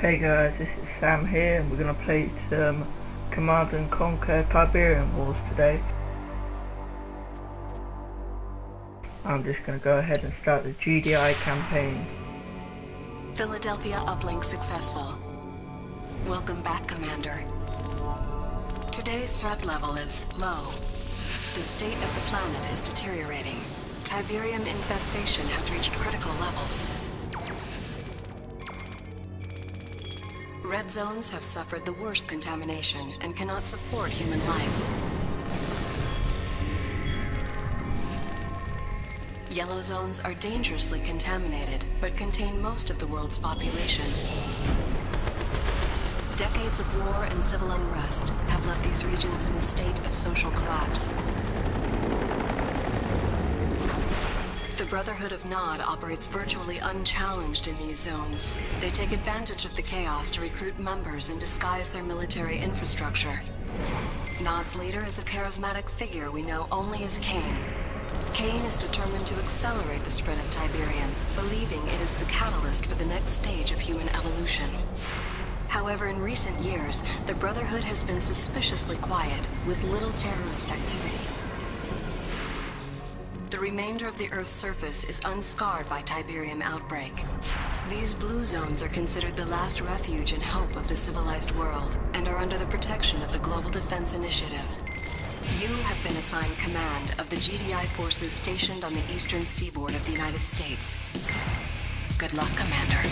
Hey guys, this is Sam here, and we're gonna play some Command and Conquer Tiberium Wars today. I'm just gonna go ahead and start the GDI campaign. Philadelphia uplink successful. Welcome back, Commander. Today's threat level is low. The state of the planet is deteriorating. Tiberium infestation has reached critical levels. Red zones have suffered the worst contamination and cannot support human life. Yellow zones are dangerously contaminated, but contain most of the world's population. Decades of war and civil unrest have left these regions in a state of social collapse. The Brotherhood of Nod operates virtually unchallenged in these zones. They take advantage of the chaos to recruit members and disguise their military infrastructure. Nod's leader is a charismatic figure we know only as Kane. Kane is determined to accelerate the spread of Tiberium, believing it is the catalyst for the next stage of human evolution. However, in recent years, the Brotherhood has been suspiciously quiet, with little terrorist activity. The remainder of the Earth's surface is unscarred by Tiberium outbreak. These blue zones are considered the last refuge and hope of the civilized world, and are under the protection of the Global Defense Initiative. You have been assigned command of the GDI forces stationed on the eastern seaboard of the United States. Good luck, Commander.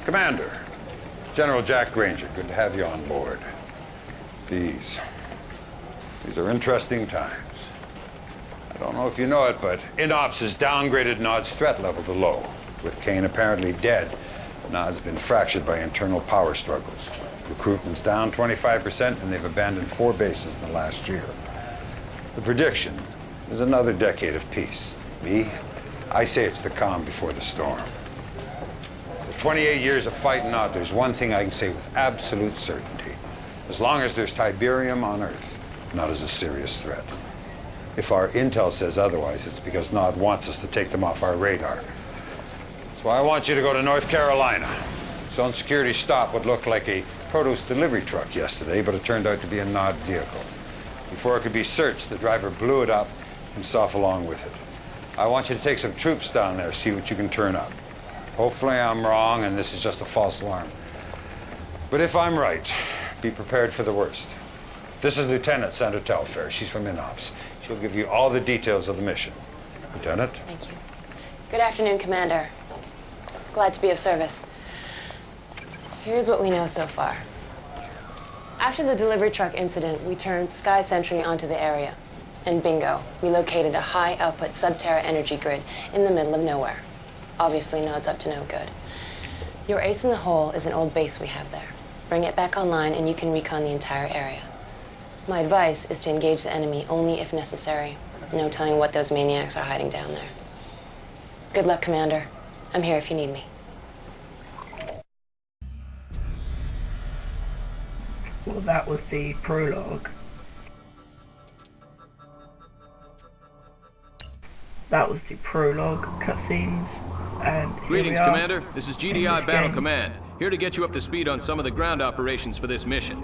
Commander, General Jack Granger, good to have you on board. These are interesting times. I don't know if you know it, but INOPS has downgraded Nod's threat level to low. With Kane apparently dead, Nod's been fractured by internal power struggles. Recruitment's down 25%, and they've abandoned 4 bases in the last year. The prediction is another decade of peace. I say it's the calm before the storm. 28 years of fighting out, there's one thing I can say with absolute certainty. As long as there's Tiberium on Earth, Nod is a serious threat. If our intel says otherwise, it's because Nod wants us to take them off our radar. That's why I want you to go to North Carolina. Zone security stop would look like a produce delivery truck yesterday, but it turned out to be a Nod vehicle. Before it could be searched, the driver blew it up, himself along with it. I want you to take some troops down there, see what you can turn up. Hopefully I'm wrong and this is just a false alarm. But if I'm right, be prepared for the worst. This is Lieutenant Sandra Telfair. She's from INOPS. She'll give you all the details of the mission. Lieutenant? Thank you. Good afternoon, Commander. Glad to be of service. Here's what we know so far. After the delivery truck incident, we turned Sky Sentry onto the area. And bingo, we located a high-output sub-Terra energy grid in the middle of nowhere. Obviously, Nod's up to no good. Your ace in the hole is an old base we have there. Bring it back online and you can recon the entire area. My advice is to engage the enemy only if necessary. No telling what those maniacs are hiding down there. Good luck, Commander. I'm here if you need me. Well, that was the prologue. That was the prologue cutscenes. And greetings, Commander. This is GDI Battle Command. Here to get you up to speed on some of the ground operations for this mission.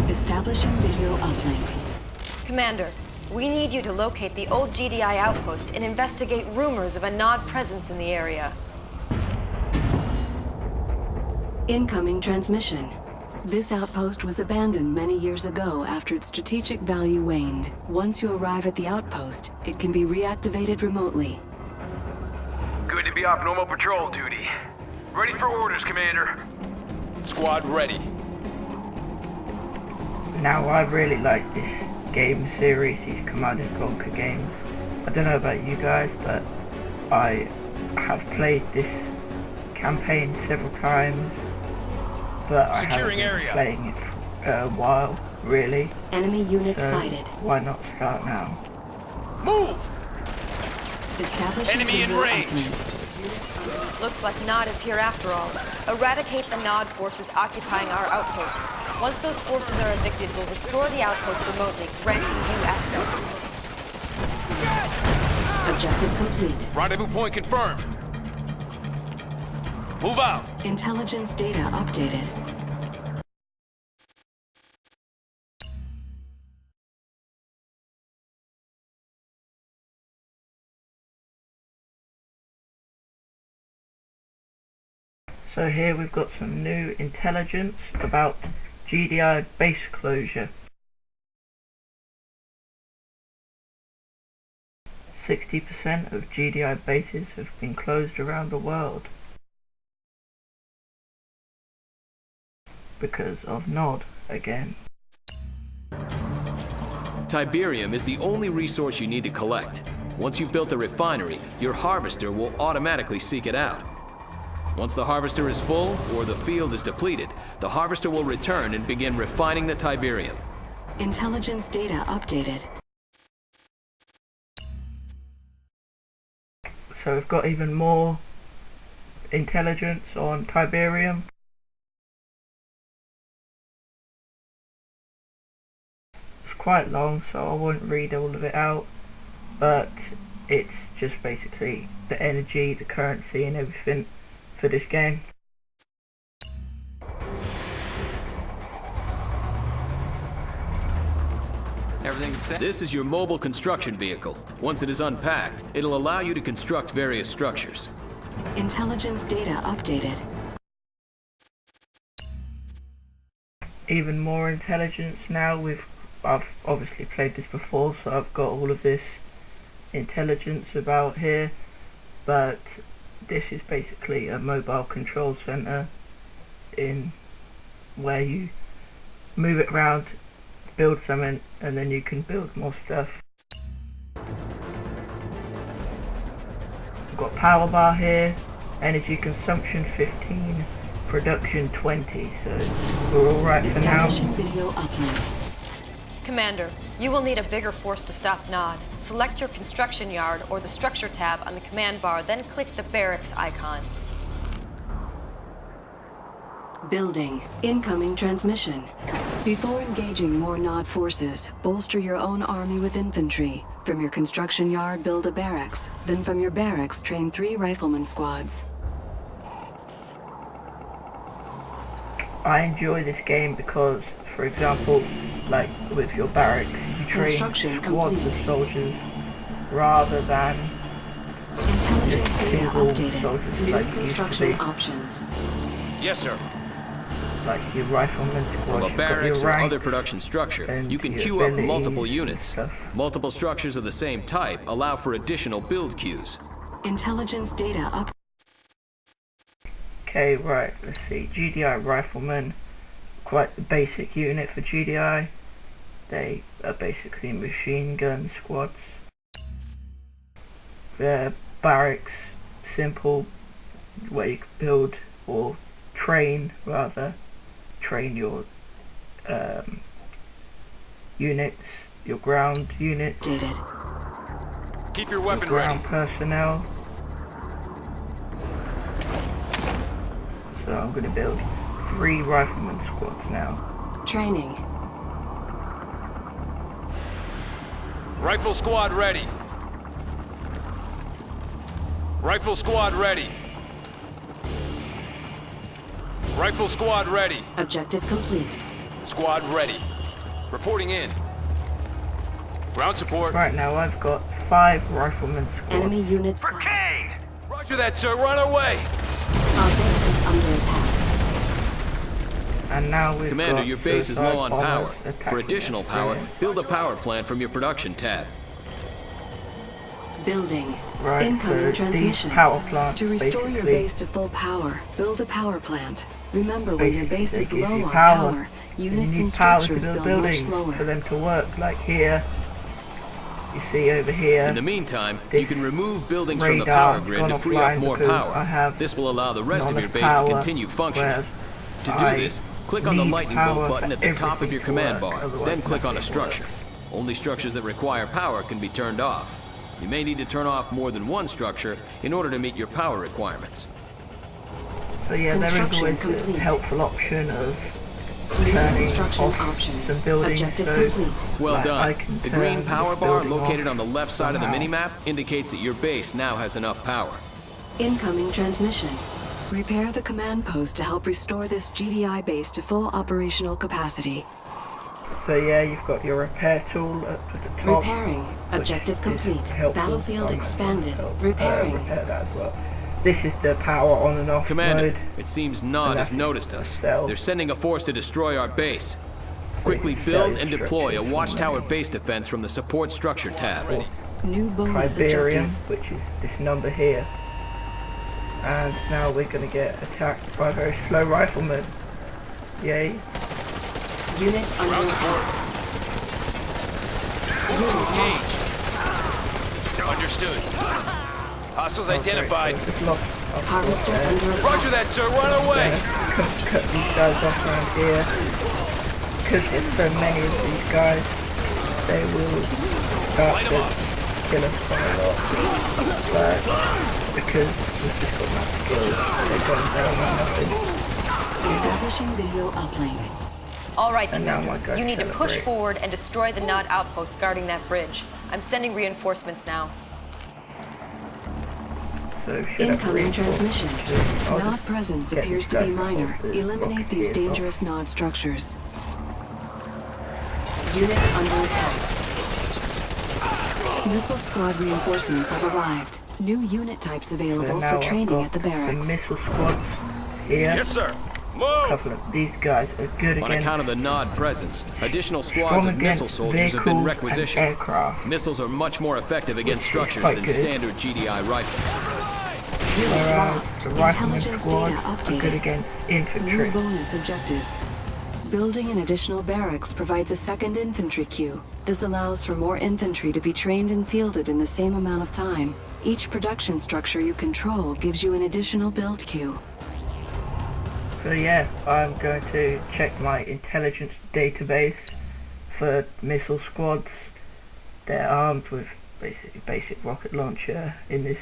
Establishing video uplink. Commander, we need you to locate the old GDI outpost and investigate rumors of a Nod presence in the area. Incoming transmission. This outpost was abandoned many years ago after its strategic value waned. Once you arrive at the outpost, it can be reactivated remotely. Good to be off normal patrol duty. Ready for orders, Commander. Squad ready. Now, I really like this game series, these Command and Conquer games. I don't know about you guys, but I have played this campaign several times, but I haven't been playing it a while, really. Enemy unit So sighted. why not start now? Move! Establishing Enemy in visual range. uplink. Looks like Nod is here after all. Eradicate the Nod forces occupying our outpost. Once those forces are evicted, we'll restore the outpost remotely, granting you access. Objective complete. Rendezvous point confirmed. Move out. Intelligence data updated. So here we've got some new intelligence about GDI base closure. 60% of GDI bases have been closed around the world because of Nod again. Tiberium is the only resource you need to collect. Once you've built a refinery, your harvester will automatically seek it out. Once the harvester is full, or the field is depleted, the harvester will return and begin refining the Tiberium. Intelligence data updated. So we've got even more intelligence on Tiberium. It's quite long, so I won't read all of it out, but it's just basically the energy, the currency and everything for this game. Everything's set. This is your mobile construction vehicle. Once it is unpacked, it'll allow you to construct various structures. Intelligence data updated. Even more intelligence now. I've obviously played this before, so I've got all of this intelligence about here, but this is basically a mobile control center in where you move it around, build something, and then you can build more stuff. We've got power bar here, energy consumption 15, production 20, so we're alright for now. Establishing video uplink. Commander, you will need a bigger force to stop Nod. Select your construction yard or the structure tab on the command bar, then click the barracks icon. Building. Incoming transmission. Before engaging more Nod forces, bolster your own army with infantry. From your construction yard, build a barracks. Then from your barracks, train 3 rifleman squads. I enjoy this game because, for example, like with your barracks, you train Construction squads of complete. soldiers rather than Intelligence just data single updated. soldiers New like it used to construction be. options. Yes, sir. Like your rifleman squad, From a you've got barracks your or ranks other production structure, and you can your queue up abilities multiple and units. stuff. Multiple structures of the same type allow for additional build queues. Intelligence data up. Okay, right, let's see. GDI riflemen, quite the basic unit for GDI. They are basically machine gun squads. Their barracks, simple, where you can build or train your units, your ground units, Updated. Keep your weapon ground ready. personnel. So I'm going to build 3 rifleman squads now. Training. Rifle squad ready. Rifle squad ready. Rifle squad ready. Objective complete. Squad ready. Reporting in. Ground support. Right now I've got 5 rifleman squads. Enemy units. Our Kane! Roger that, sir. We're on our way. base is under attack. And now we've Commander, got your base is suicide low on bombers power. For attacking additional us. power, Brilliant. build a power plant from your production tab. Building. Right, Incoming so these transmission. power plants To restore your basically- base to full power, build a power plant. Remember, when your base Basically, is they give low you on power, power, and units you and need power to structures build build much buildings slower. for them to work. Like here, you see over here. In the meantime, you this can remove buildings from the radar power grid gone to free up offline more because power. I have This will allow the rest none of your of base power, to continue functioning. whereas To do I this, Click on the need lightning bolt power button for at the top of everything your to command work, bar, otherwise then click on a nothing works. structure. Only structures that require power can be turned off. You may need to turn off more than one structure in order to meet your power requirements. So yeah, there is Construction always complete. a helpful option of New turning construction off options. some buildings. Objective So, complete. Well like, I done. can The turn green this power bar building located off on the left side of the somehow. minimap indicates that your base now has enough power. Incoming transmission. Repair the command post to help restore this GDI base to full operational capacity. So yeah, you've got your repair tool at the top. Repairing. which Objective is complete. helpful. Battlefield I might expanded. help, Repairing. repair that as well. This is the power on and off Commander, mode. it seems Nod has noticed us. Cell. They're sending a force to destroy our base. Quickly you build sell and your deploy a structures watchtower from base defense from the support structure tab. New bonus Tiberium, objective. which is this number here. And now we're going to get attacked by very slow riflemen. Yay. Unit under attack. Unit lost. Understood. Hostiles Okay, identified. so we've lost our Harvester force there. under attack. Roger that, sir. Right away. Cut these guys off around here. Because there's so many of these guys, they will start to kill us quite a lot. But because we've just got max skills, they're going down like nothing. Establishing video uplink. All right, And now my Commander. guys You need to push celebrate. forward and destroy the Nod outpost guarding that bridge. I'm sending reinforcements now. So should have Incoming reinforcements. transmission. I'll Nod just presence get appears these to be guys off minor. the Eliminate rock these here. dangerous Nod structures. Unit under attack. Missile squad reinforcements have arrived. New unit types So available now for I've training got at the some barracks. missile squads here. sir. A Move. couple of these guys are good On against account of the Nod presence, additional strong squads of against missile soldiers have been vehicles and requisitioned. aircraft. Missiles are much more effective against Which is structures quite than good. standard GDI rifles. Unit Whereas lost. the rifleman Intelligence squads data are good updated. against New infantry. bonus objective. Building an additional barracks provides a second infantry queue. This allows for more infantry to be trained and fielded in the same amount of time. Each production structure you control gives you an additional build queue. So yeah, I'm going to check my intelligence database for missile squads. They're armed with basically basic rocket launcher in this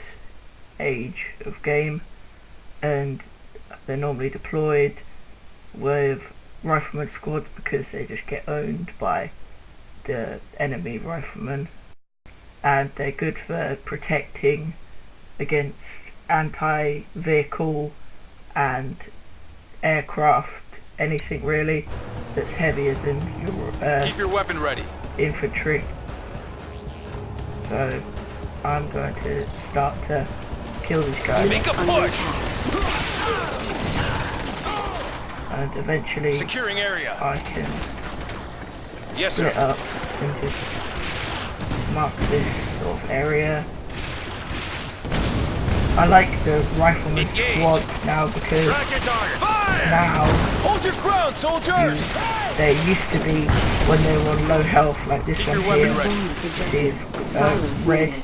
age of game, and they're normally deployed with rifleman squads because they just get owned by the enemy riflemen, and they're good for protecting against anti-vehicle and aircraft, anything really that's heavier than your Keep your weapon ready. infantry. So I'm going to start to kill these guys, Make a Under push. attack. and eventually Securing area. I can Yes, split sir. up and just mark this sort of area. I like the rifleman Engage. squad now because Track your target. Fire! now Hold your ground, soldier. they used to be when they were on low health, like this Keep one your weapon here. ready. Bonus Is objective. Silence red. needed.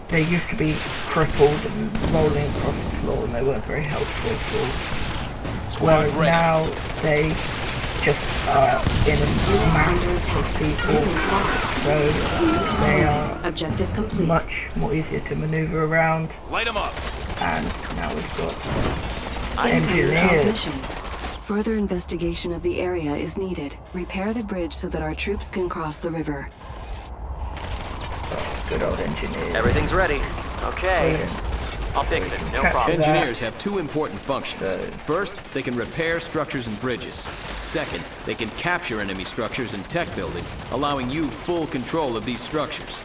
They used to be crippled and rolling across the floor, and they weren't very helpful at all. Squad Whereas ready. now they just are in a Unit mass under of attack. people, Unit lost. so they are Objective complete. much more easier to maneuver around. Light them up. And now we've got Incoming engineers. transmission. Further investigation of the area is needed. Repair the bridge so that our troops can cross the river. Good old engineers. Everything's ready. Okay. Brilliant. I'll fix it. No Capture problem. that. Engineers have two important functions. So- First, they can repair structures and bridges. Second, they can capture enemy structures and tech buildings, allowing you full control of these structures.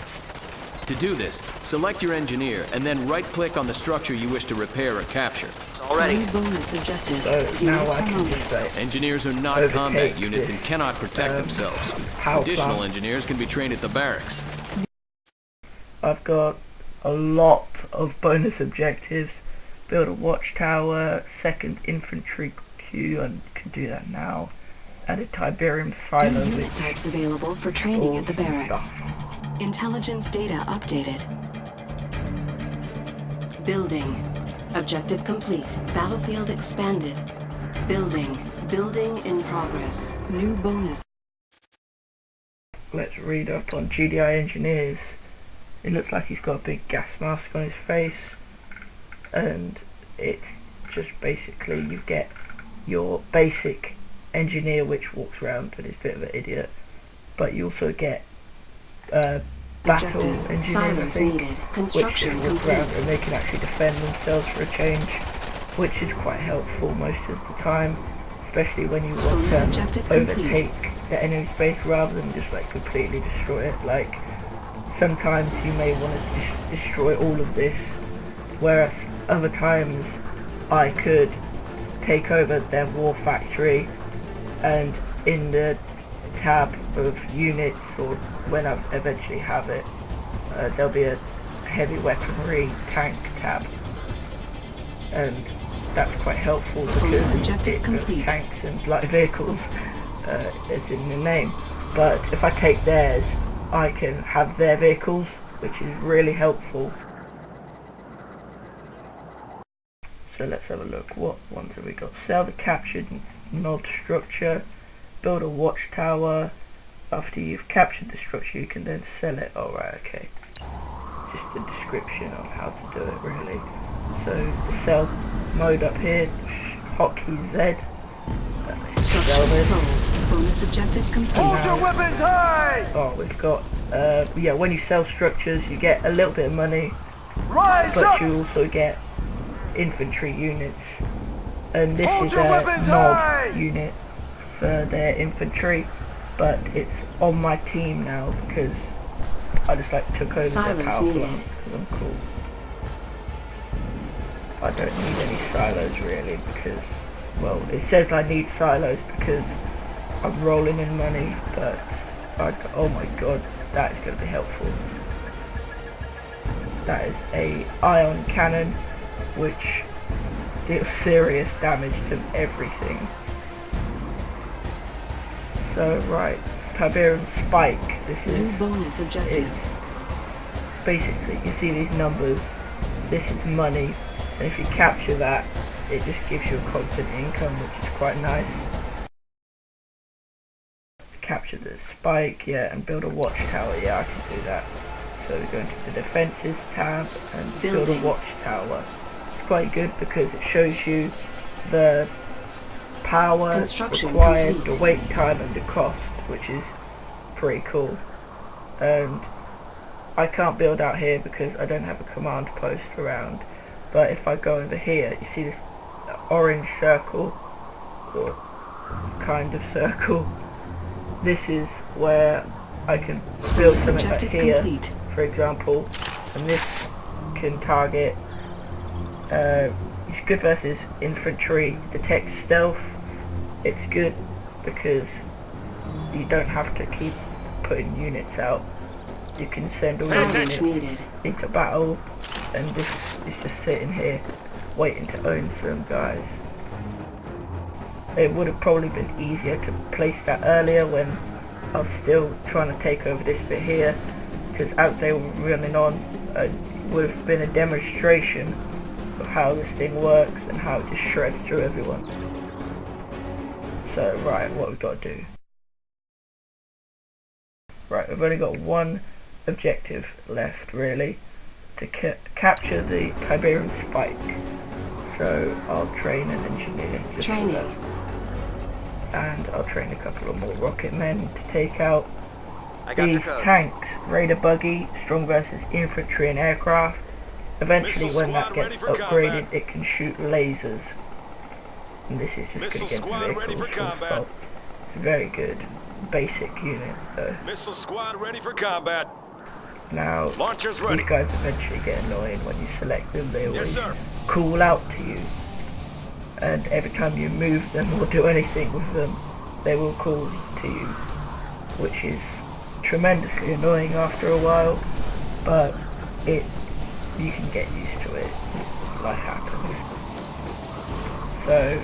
To do this, select your engineer and then right-click on the structure you wish to repair or capture. All ready. New bonus objective. So Unit now I can promoted. just say, Engineers are not Overtake combat units this, and cannot protect themselves. power Additional plant. engineers can be trained at the barracks. I've got a lot of bonus objectives. Build a watchtower, second infantry queue, and can do that now. And a Tiberium silo, New unit which types available for training at the stores barracks. stuff. Intelligence data updated. Building. Objective complete. Battlefield expanded. Building. Building in progress. New bonus. Let's read up on GDI engineers. It looks like he's got a big gas mask on his face, and it's just basically you get your basic engineer which walks around and is a bit of an idiot, but you also get battle Objective. engineers, I Silos think, needed. which Construction just walk around complete. and they can actually defend themselves for a change, which is quite helpful most of the time, especially when you want Bonus to objective complete. overtake the enemy space rather than just like completely destroy it. Like sometimes you may want to destroy all of this, whereas other times I could take over their war factory, and in the tab of units, or when I eventually have it, there'll be a heavy weaponry tank tab, and that's quite helpful because objective it puts complete. tanks and light vehicles as in the name. But if I take theirs, I can have their vehicles, which is really helpful. So let's have a look. What ones have we got? Sell the captured nod structure. Build a watchtower. After you've captured the structure, you can then sell it. Alright, okay. Just a description of how to do it, really. So the sell mode up here, hotkey Z. Sell Structure this. sold. Bonus objective complete. Hold your weapons high! Oh, we've got, yeah, when you sell structures, you get a little bit of money, Rise but up! you also get infantry units, and this Hold is your a weapons nod high! unit for their infantry, but it's on my team now because I just like took over Silos their power needed. plant because I'm cool. I don't need any silos really because, well, it says I need silos because I'm rolling in money, but oh my god, that is going to be helpful. That is a ion cannon which deals serious damage to everything. So right, Tiberium Spike, this New is bonus objective. basically, you see these numbers, this is money, and if you capture that, it just gives you a constant income, which is quite nice. Capture the spike, yeah, and build a watchtower, yeah, I can do that. So we go into the defenses tab and build a Building. watchtower. It's quite good because it shows you the power Construction required, complete. the wait time and the cost, which is pretty cool. And I can't build out here because I don't have a command post around, but if I go over here, you see this orange circle, or kind of circle, this is where I can build Bonus something like objective here, complete. for example, and this can target, it's good versus infantry, detect stealth. It's good because you don't have to keep putting units out. You can send all your Silence units needed. into battle, and this is just sitting here waiting to own some guys. It would have probably been easier to place that earlier when I was still trying to take over this bit here, because as they were running on, it would have been a demonstration of how this thing works and how it just shreds through everyone. So right, what we've got to do. Right, we've only got one objective left really, to capture the Tiberium Spike. So I'll train an engineer just for Training. that. And I'll train a couple of more rocket men to take out I got the these code. tanks. Raider buggy, strong versus infantry and aircraft. Eventually Missile when that squad gets ready for upgraded, combat. it can shoot lasers. And this is just Missile going to get squad the ready vehicles for full combat. stop. It's very good. Basic units though. Missile squad ready for combat. Now, Launchers ready. these guys eventually get annoying when you select them. They Yes, always sir. call out to you. And every time you move them or do anything with them, they will call to you. Which is tremendously annoying after a while. But you can get used to it. Life happens. So,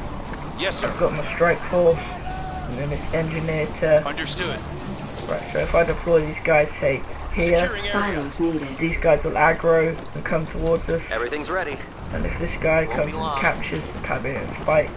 Yes, sir. I've got my strike force. And then this engineer to... Understood. Right, so if I deploy these guys, say, here, Securing area. Silos needed. these guys will aggro and come towards us. Everything's ready. And if this guy Won't comes be and long. captures the Tiberium Spike,